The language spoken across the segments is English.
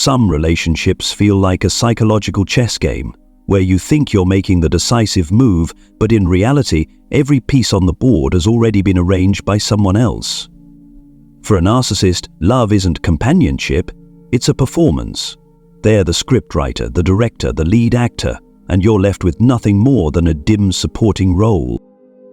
Some relationships feel like a psychological chess game, where you think you're making the decisive move, but in reality, every piece on the board has already been arranged by someone else. For a narcissist, love isn't companionship, it's a performance. They're the scriptwriter, the director, the lead actor, and you're left with nothing more than a dim supporting role.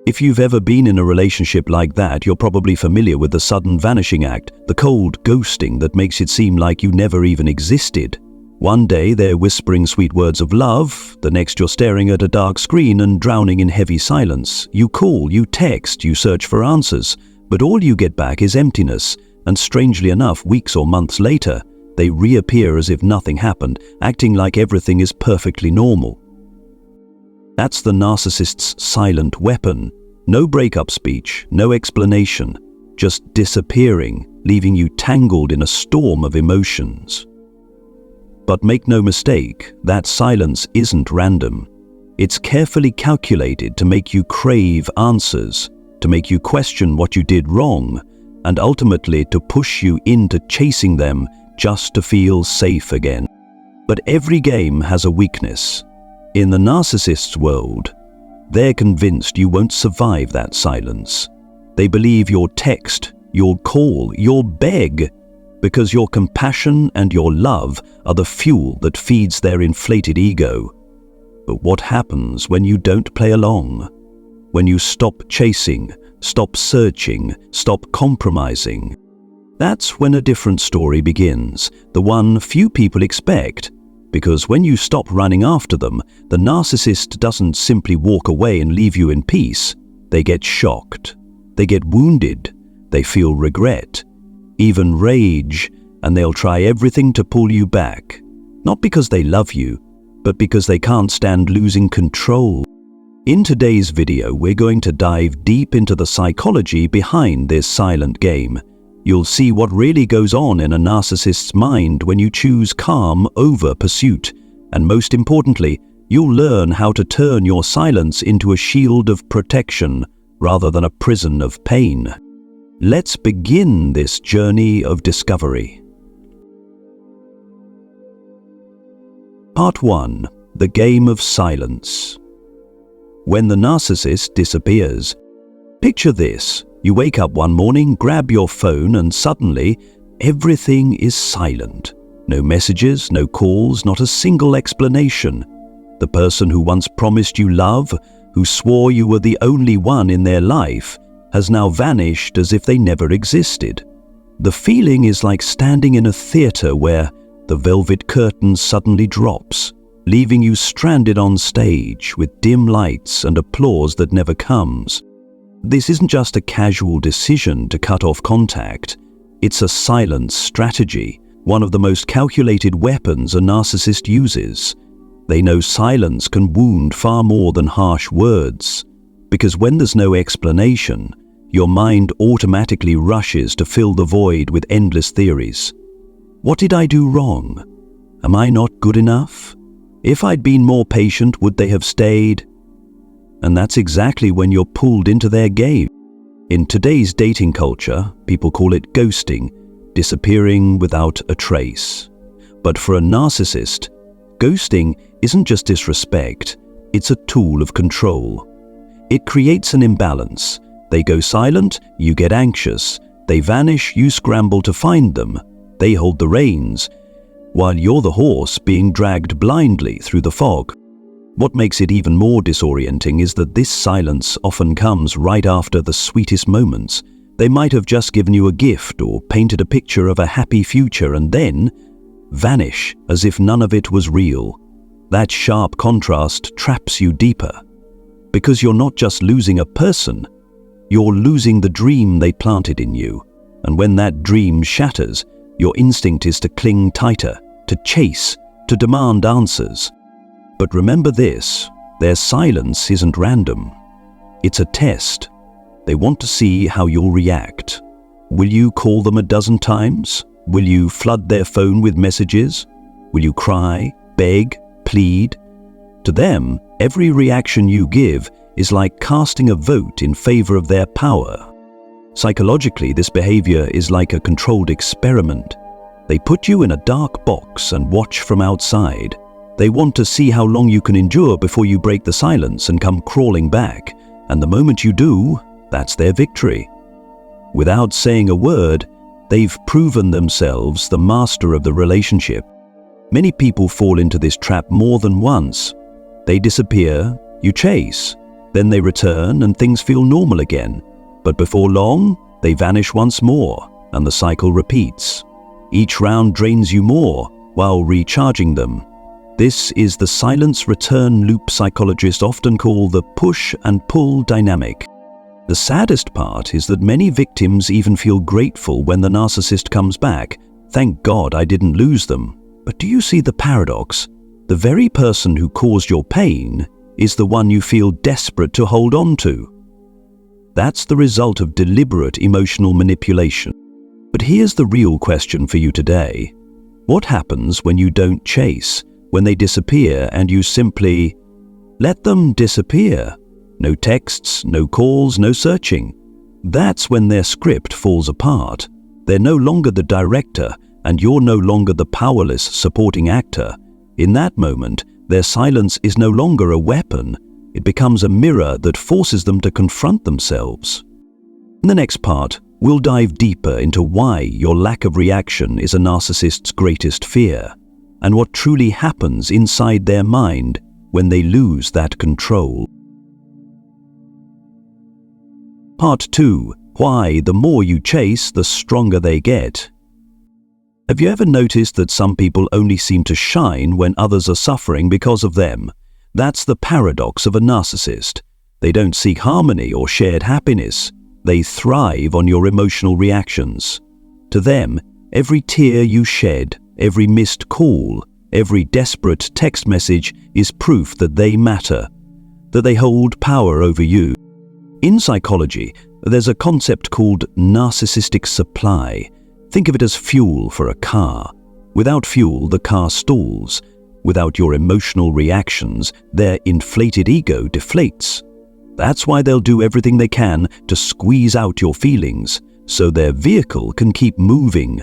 If you've ever been in a relationship like that, you're probably familiar with the sudden vanishing act, the cold ghosting that makes it seem like you never even existed. One day they're whispering sweet words of love, the next you're staring at a dark screen and drowning in heavy silence. You call, you text, you search for answers, but all you get back is emptiness, and strangely enough, weeks or months later, they reappear as if nothing happened, acting like everything is perfectly normal. That's the narcissist's silent weapon. No breakup speech, no explanation, just disappearing, leaving you tangled in a storm of emotions. But make no mistake, that silence isn't random. It's carefully calculated to make you crave answers, to make you question what you did wrong, and ultimately to push you into chasing them just to feel safe again. But every game has a weakness. In the narcissist's world, they're convinced you won't survive that silence. They believe your text, your call, your beg, because your compassion and your love are the fuel that feeds their inflated ego. But what happens when you don't play along? When you stop chasing, stop searching, stop compromising? That's when a different story begins, the one few people expect. Because when you stop running after them, the narcissist doesn't simply walk away and leave you in peace. They get shocked. They get wounded. They feel regret, even rage, and they'll try everything to pull you back. Not because they love you, but because they can't stand losing control. In today's video, we're going to dive deep into the psychology behind this silent game. You'll see what really goes on in a narcissist's mind when you choose calm over pursuit. And most importantly, you'll learn how to turn your silence into a shield of protection rather than a prison of pain. Let's begin this journey of discovery. Part 1. The Game of Silence. When the narcissist disappears. Picture this. You wake up one morning, grab your phone, and suddenly, everything is silent. No messages, no calls, not a single explanation. The person who once promised you love, who swore you were the only one in their life, has now vanished as if they never existed. The feeling is like standing in a theater where the velvet curtain suddenly drops, leaving you stranded on stage with dim lights and applause that never comes. This isn't just a casual decision to cut off contact. It's a silence strategy, one of the most calculated weapons a narcissist uses. They know silence can wound far more than harsh words, because when there's no explanation, your mind automatically rushes to fill the void with endless theories. What did I do wrong? Am I not good enough? If I'd been more patient, would they have stayed? And that's exactly when you're pulled into their game. In today's dating culture, people call it ghosting, disappearing without a trace. But for a narcissist, ghosting isn't just disrespect, it's a tool of control. It creates an imbalance. They go silent, you get anxious. They vanish, you scramble to find them. They hold the reins, while you're the horse being dragged blindly through the fog. What makes it even more disorienting is that this silence often comes right after the sweetest moments. They might have just given you a gift or painted a picture of a happy future and then vanish as if none of it was real. That sharp contrast traps you deeper. Because you're not just losing a person, you're losing the dream they planted in you. And when that dream shatters, your instinct is to cling tighter, to chase, to demand answers. But remember this, their silence isn't random. It's a test. They want to see how you'll react. Will you call them a dozen times? Will you flood their phone with messages? Will you cry, beg, plead? To them, every reaction you give is like casting a vote in favor of their power. Psychologically, this behavior is like a controlled experiment. They put you in a dark box and watch from outside. They want to see how long you can endure before you break the silence and come crawling back, and the moment you do, that's their victory. Without saying a word, they've proven themselves the master of the relationship. Many people fall into this trap more than once. They disappear, you chase, then they return and things feel normal again. But before long, they vanish once more, and the cycle repeats. Each round drains you more, while recharging them. This is the silence return loop psychologists often call the push and pull dynamic. The saddest part is that many victims even feel grateful when the narcissist comes back. Thank God I didn't lose them. But do you see the paradox? The very person who caused your pain is the one you feel desperate to hold on to. That's the result of deliberate emotional manipulation. But here's the real question for you today. What happens when you don't chase, when they disappear and you simply let them disappear? No texts, no calls, no searching. That's when their script falls apart. They're no longer the director, and you're no longer the powerless supporting actor. In that moment, their silence is no longer a weapon. It becomes a mirror that forces them to confront themselves. In the next part, we'll dive deeper into why your lack of reaction is a narcissist's greatest fear, and what truly happens inside their mind when they lose that control. Part 2. Why the more you chase, the stronger they get. Have you ever noticed that some people only seem to shine when others are suffering because of them? That's the paradox of a narcissist. They don't seek harmony or shared happiness. They thrive on your emotional reactions. To them, every tear you shed, every missed call, every desperate text message is proof that they matter, that they hold power over you. In psychology, there's a concept called narcissistic supply. Think of it as fuel for a car. Without fuel, the car stalls. Without your emotional reactions, their inflated ego deflates. That's why they'll do everything they can to squeeze out your feelings, so their vehicle can keep moving.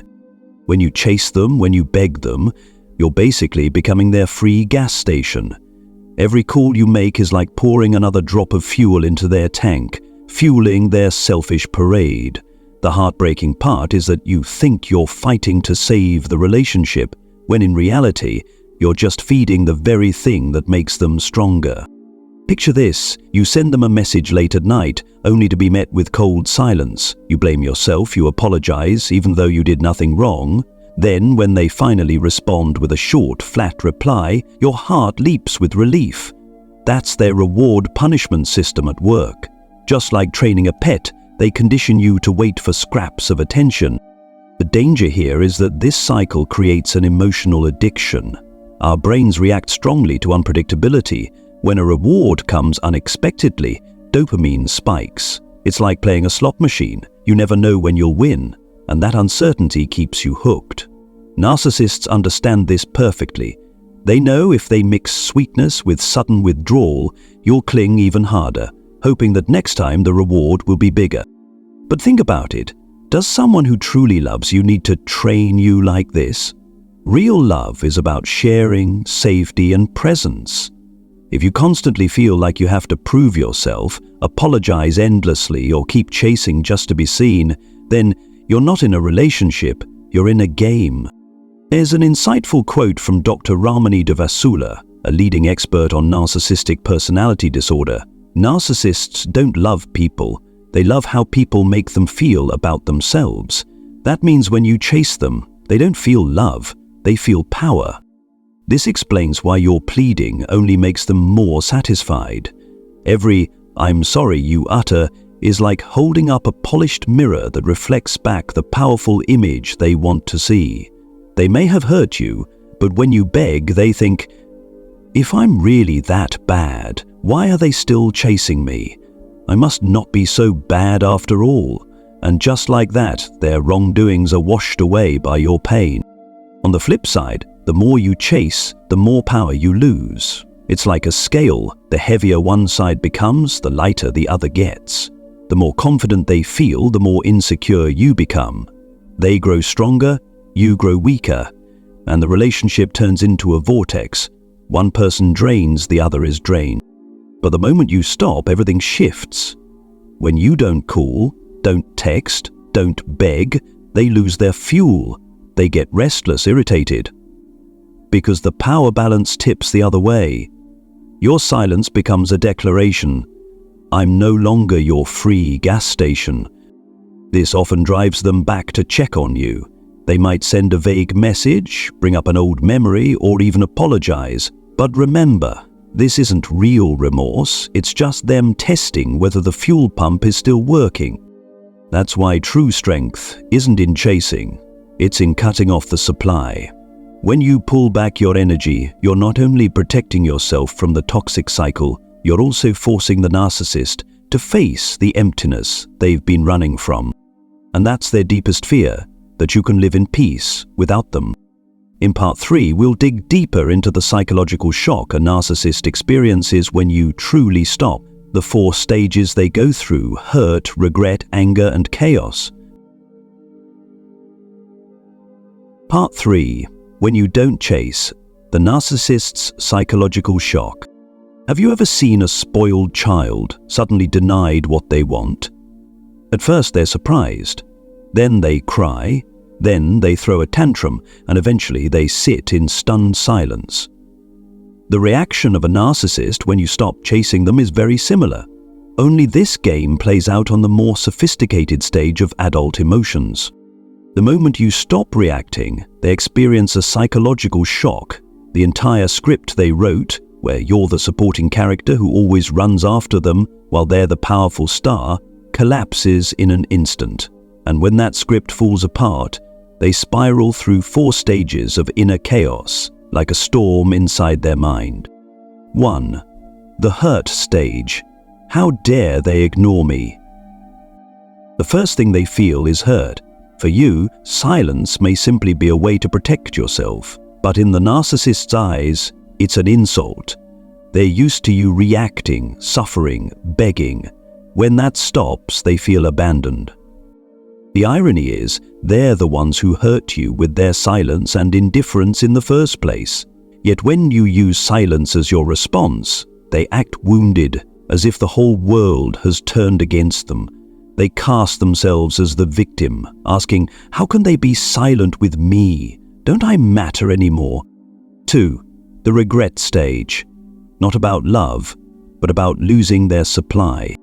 When you chase them, when you beg them, you're basically becoming their free gas station. Every call you make is like pouring another drop of fuel into their tank, fueling their selfish parade. The heartbreaking part is that you think you're fighting to save the relationship, when in reality, you're just feeding the very thing that makes them stronger. Picture this: you send them a message late at night, only to be met with cold silence. You blame yourself, you apologize, even though you did nothing wrong. Then, when they finally respond with a short, flat reply, your heart leaps with relief. That's their reward-punishment system at work. Just like training a pet, they condition you to wait for scraps of attention. The danger here is that this cycle creates an emotional addiction. Our brains react strongly to unpredictability. When a reward comes unexpectedly, dopamine spikes. It's like playing a slot machine. You never know when you'll win, and that uncertainty keeps you hooked. Narcissists understand this perfectly. They know if they mix sweetness with sudden withdrawal, you'll cling even harder, hoping that next time the reward will be bigger. But think about it. Does someone who truly loves you need to train you like this? Real love is about sharing, safety, and presence. If you constantly feel like you have to prove yourself, apologize endlessly, or keep chasing just to be seen, then you're not in a relationship, you're in a game. There's an insightful quote from Dr. Ramani Devasula, a leading expert on narcissistic personality disorder. Narcissists don't love people, they love how people make them feel about themselves. That means when you chase them, they don't feel love, they feel power. This explains why your pleading only makes them more satisfied. Every "I'm sorry" you utter is like holding up a polished mirror that reflects back the powerful image they want to see. They may have hurt you, but when you beg, they think, "If I'm really that bad, why are they still chasing me? I must not be so bad after all." And just like that, their wrongdoings are washed away by your pain. On the flip side, the more you chase, the more power you lose. It's like a scale. The heavier one side becomes, the lighter the other gets. The more confident they feel, the more insecure you become. They grow stronger, you grow weaker, and the relationship turns into a vortex. One person drains, the other is drained. But the moment you stop, everything shifts. When you don't call, don't text, don't beg, they lose their fuel. They get restless, irritated. Because the power balance tips the other way. Your silence becomes a declaration. I'm no longer your free gas station. This often drives them back to check on you. They might send a vague message, bring up an old memory, or even apologize. But remember, this isn't real remorse, it's just them testing whether the fuel pump is still working. That's why true strength isn't in chasing, it's in cutting off the supply. When you pull back your energy, you're not only protecting yourself from the toxic cycle, you're also forcing the narcissist to face the emptiness they've been running from. And that's their deepest fear, that you can live in peace without them. In part 3, we'll dig deeper into the psychological shock a narcissist experiences when you truly stop, the 4 stages they go through: hurt, regret, anger, and chaos. Part 3. When you don't chase, the narcissist's psychological shock. Have you ever seen a spoiled child suddenly denied what they want? At first they're surprised, then they cry, then they throw a tantrum, and eventually they sit in stunned silence. The reaction of a narcissist when you stop chasing them is very similar, only this game plays out on the more sophisticated stage of adult emotions. The moment you stop reacting, they experience a psychological shock. The entire script they wrote, where you're the supporting character who always runs after them while they're the powerful star, collapses in an instant. And when that script falls apart, they spiral through 4 stages of inner chaos, like a storm inside their mind. 1. The hurt stage. How dare they ignore me? The first thing they feel is hurt. For you, silence may simply be a way to protect yourself, but in the narcissist's eyes, it's an insult. They're used to you reacting, suffering, begging. When that stops, they feel abandoned. The irony is, they're the ones who hurt you with their silence and indifference in the first place. Yet when you use silence as your response, they act wounded, as if the whole world has turned against them. They cast themselves as the victim, asking, how can they be silent with me? Don't I matter anymore? 2. The regret stage. Not about love, but about losing their supply.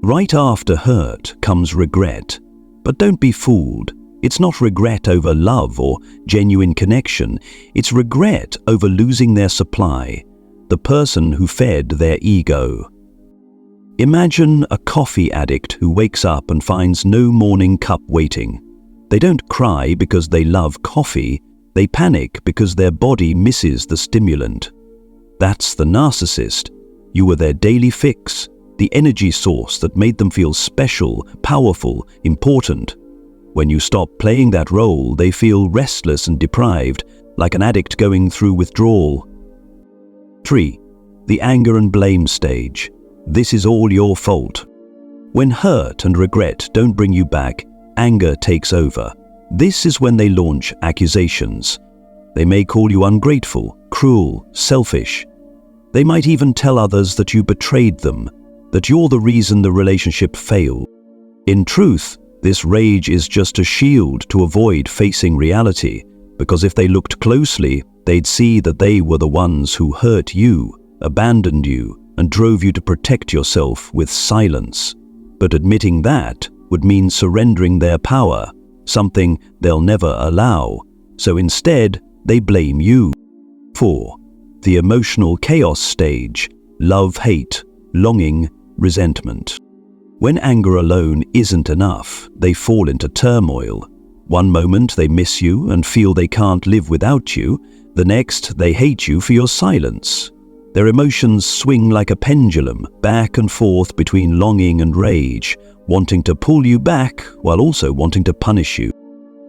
Right after hurt comes regret. But don't be fooled. It's not regret over love or genuine connection. It's regret over losing their supply, the person who fed their ego. Imagine a coffee addict who wakes up and finds no morning cup waiting. They don't cry because they love coffee, they panic because their body misses the stimulant. That's the narcissist. You were their daily fix, the energy source that made them feel special, powerful, important. When you stop playing that role, they feel restless and deprived, like an addict going through withdrawal. 3. The anger and blame stage. This is all your fault. When hurt and regret don't bring you back, anger takes over. This is when they launch accusations. They may call you ungrateful, cruel, selfish. They might even tell others that you betrayed them, that you're the reason the relationship failed. In truth, this rage is just a shield to avoid facing reality, because if they looked closely, they'd see that they were the ones who hurt you, abandoned you, and drove you to protect yourself with silence. But admitting that would mean surrendering their power, something they'll never allow. So instead, they blame you. 4. The emotional chaos stage. Love-hate, longing, resentment. When anger alone isn't enough, they fall into turmoil. One moment they miss you and feel they can't live without you. The next, they hate you for your silence. Their emotions swing like a pendulum, back and forth between longing and rage, wanting to pull you back while also wanting to punish you.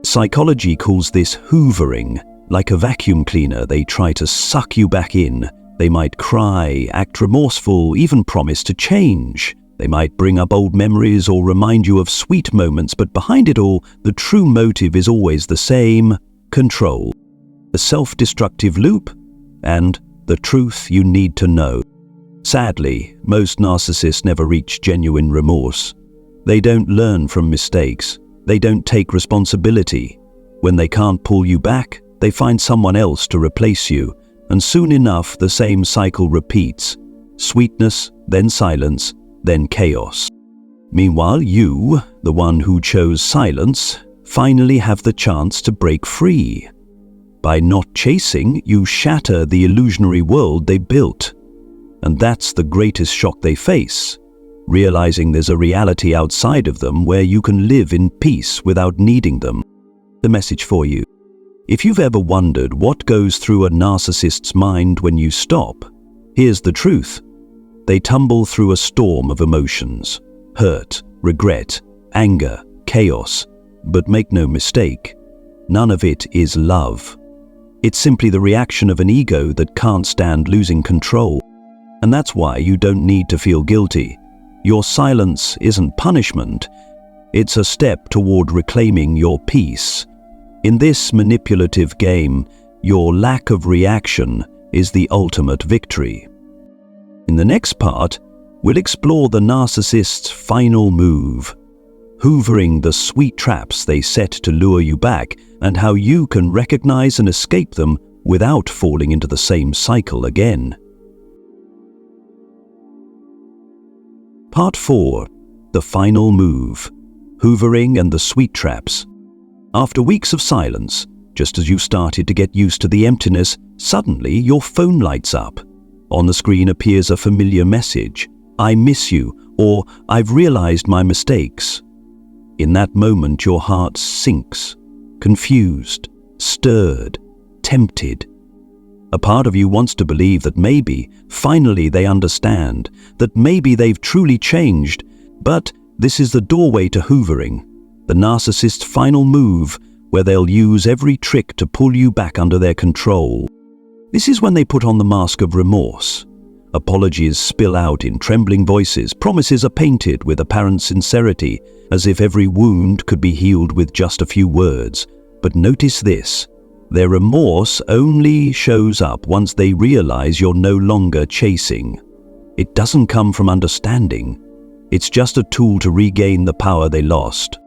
Psychology calls this hoovering. Like a vacuum cleaner, they try to suck you back in. They might cry, act remorseful, even promise to change. They might bring up old memories or remind you of sweet moments, but behind it all, the true motive is always the same: control, a self-destructive loop, and the truth you need to know. Sadly, most narcissists never reach genuine remorse. They don't learn from mistakes. They don't take responsibility. When they can't pull you back, they find someone else to replace you, and soon enough the same cycle repeats. Sweetness, then silence, then chaos. Meanwhile, you, the one who chose silence, finally have the chance to break free. By not chasing, you shatter the illusionary world they built. And that's the greatest shock they face, realizing there's a reality outside of them where you can live in peace without needing them. The message for you. If you've ever wondered what goes through a narcissist's mind when you stop, here's the truth. They tumble through a storm of emotions: hurt, regret, anger, chaos. But make no mistake, none of it is love. It's simply the reaction of an ego that can't stand losing control. And that's why you don't need to feel guilty. Your silence isn't punishment. It's a step toward reclaiming your peace. In this manipulative game, your lack of reaction is the ultimate victory. In the next part, we'll explore the narcissist's final move, hoovering the sweet traps they set to lure you back, and how you can recognize and escape them without falling into the same cycle again. Part 4. The Final Move. Hoovering and the Sweet Traps. After weeks of silence, just as you've started to get used to the emptiness, suddenly your phone lights up. On the screen appears a familiar message: "I miss you," or "I've realized my mistakes." In that moment, your heart sinks, confused, stirred, tempted. A part of you wants to believe that maybe, finally they understand, that maybe they've truly changed, but this is the doorway to hoovering, the narcissist's final move, where they'll use every trick to pull you back under their control. This is when they put on the mask of remorse. Apologies spill out in trembling voices, promises are painted with apparent sincerity, as if every wound could be healed with just a few words. But notice this. Their remorse only shows up once they realize you're no longer chasing. It doesn't come from understanding. It's just a tool to regain the power they lost.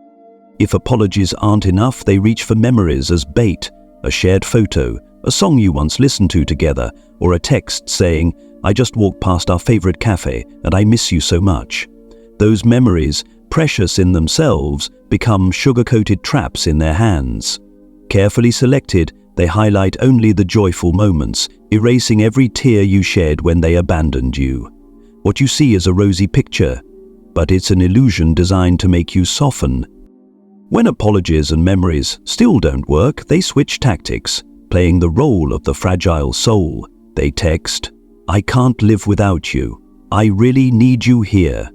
If apologies aren't enough, they reach for memories as bait, a shared photo, a song you once listened to together, or a text saying, "I just walked past our favorite cafe and I miss you so much." Those memories, precious in themselves, become sugar-coated traps in their hands. Carefully selected, they highlight only the joyful moments, erasing every tear you shed when they abandoned you. What you see is a rosy picture, but it's an illusion designed to make you soften. When apologies and memories still don't work, they switch tactics, playing the role of the fragile soul. They text, "I can't live without you. I really need you here."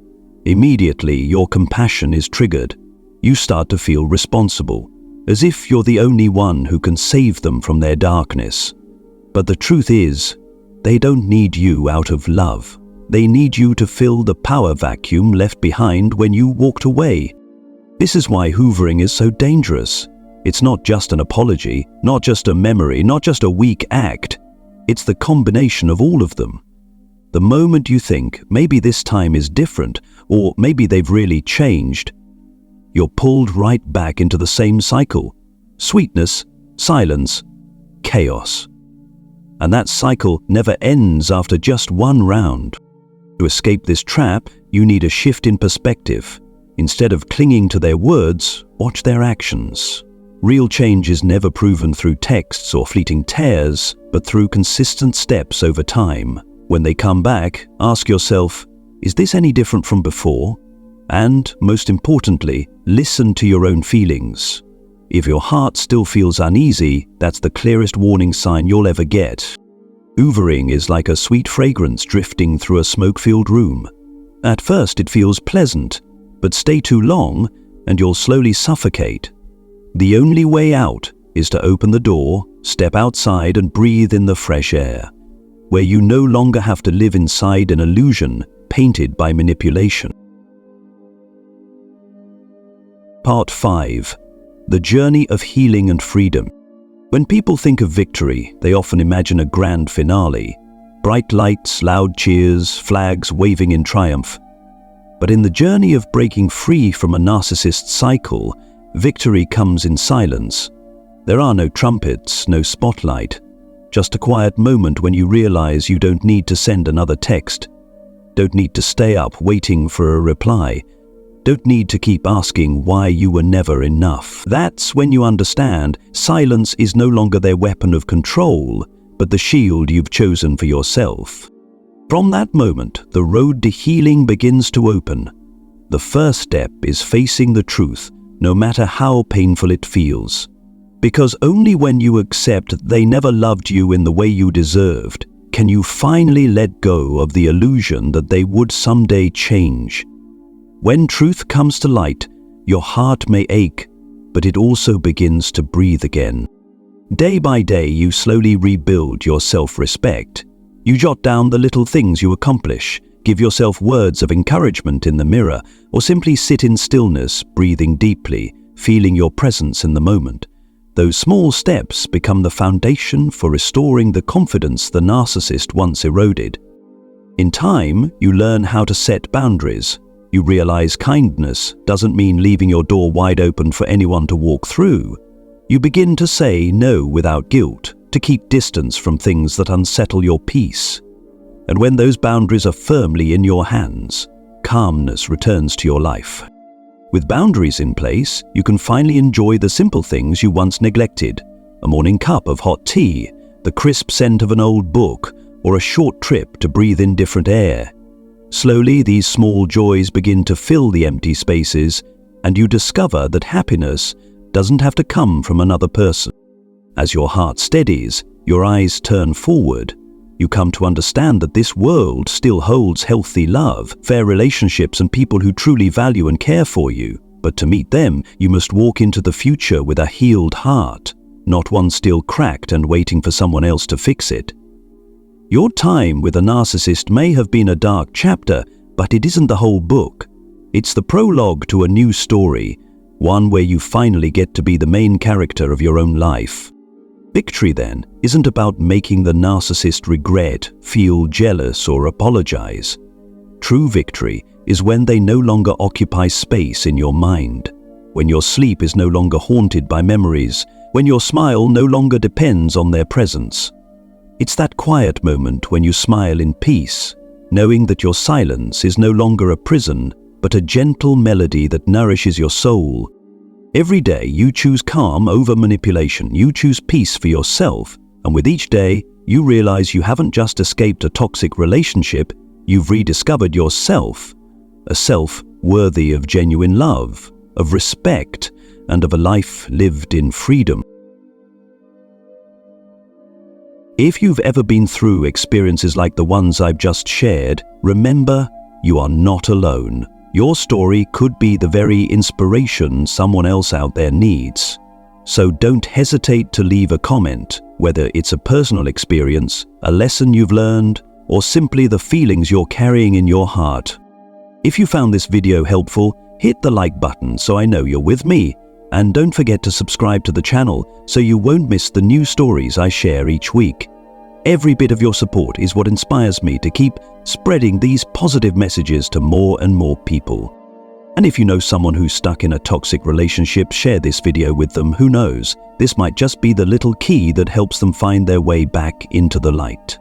Immediately, your compassion is triggered. You start to feel responsible, as if you're the only one who can save them from their darkness. But the truth is, they don't need you out of love. They need you to fill the power vacuum left behind when you walked away. This is why hoovering is so dangerous. It's not just an apology, not just a memory, not just a weak act. It's the combination of all of them. The moment you think, maybe this time is different, or maybe they've really changed, you're pulled right back into the same cycle. Sweetness, silence, chaos. And that cycle never ends after just one round. To escape this trap, you need a shift in perspective. Instead of clinging to their words, watch their actions. Real change is never proven through texts or fleeting tears, but through consistent steps over time. When they come back, ask yourself, is this any different from before? And, most importantly, listen to your own feelings. If your heart still feels uneasy, that's the clearest warning sign you'll ever get. Hoovering is like a sweet fragrance drifting through a smoke-filled room. At first it feels pleasant, but stay too long and you'll slowly suffocate. The only way out is to open the door, step outside and breathe in the fresh air, where you no longer have to live inside an illusion painted by manipulation. Part 5. The Journey of Healing and Freedom. When people think of victory, they often imagine a grand finale. Bright lights, loud cheers, flags waving in triumph. But in the journey of breaking free from a narcissist cycle, victory comes in silence. There are no trumpets, no spotlight. Just a quiet moment when you realize you don't need to send another text, don't need to stay up waiting for a reply, don't need to keep asking why you were never enough. That's when you understand silence is no longer their weapon of control, but the shield you've chosen for yourself. From that moment, the road to healing begins to open. The first step is facing the truth, no matter how painful it feels. Because only when you accept they never loved you in the way you deserved, can you finally let go of the illusion that they would someday change. When truth comes to light, your heart may ache, but it also begins to breathe again. Day by day, you slowly rebuild your self-respect. You jot down the little things you accomplish, give yourself words of encouragement in the mirror, or simply sit in stillness, breathing deeply, feeling your presence in the moment. Those small steps become the foundation for restoring the confidence the narcissist once eroded. In time, you learn how to set boundaries. You realize kindness doesn't mean leaving your door wide open for anyone to walk through. You begin to say no without guilt, to keep distance from things that unsettle your peace. And when those boundaries are firmly in your hands, calmness returns to your life. With boundaries in place, you can finally enjoy the simple things you once neglected: a morning cup of hot tea, the crisp scent of an old book, or a short trip to breathe in different air. Slowly, these small joys begin to fill the empty spaces, and you discover that happiness doesn't have to come from another person. As your heart steadies, your eyes turn forward. You come to understand that this world still holds healthy love, fair relationships, and people who truly value and care for you. But to meet them, you must walk into the future with a healed heart, not one still cracked and waiting for someone else to fix it. Your time with a narcissist may have been a dark chapter, but it isn't the whole book. It's the prologue to a new story, one where you finally get to be the main character of your own life. Victory, then, isn't about making the narcissist regret, feel jealous, or apologize. True victory is when they no longer occupy space in your mind, when your sleep is no longer haunted by memories, when your smile no longer depends on their presence. It's that quiet moment when you smile in peace, knowing that your silence is no longer a prison, but a gentle melody that nourishes your soul. Every day you choose calm over manipulation, you choose peace for yourself, and with each day you realize you haven't just escaped a toxic relationship, you've rediscovered yourself, a self worthy of genuine love, of respect, and of a life lived in freedom. If you've ever been through experiences like the ones I've just shared, remember, you are not alone. Your story could be the very inspiration someone else out there needs. So don't hesitate to leave a comment, whether it's a personal experience, a lesson you've learned, or simply the feelings you're carrying in your heart. If you found this video helpful, hit the like button so I know you're with me. And don't forget to subscribe to the channel so you won't miss the new stories I share each week. Every bit of your support is what inspires me to keep spreading these positive messages to more and more people. And if you know someone who's stuck in a toxic relationship, share this video with them. Who knows, this might just be the little key that helps them find their way back into the light.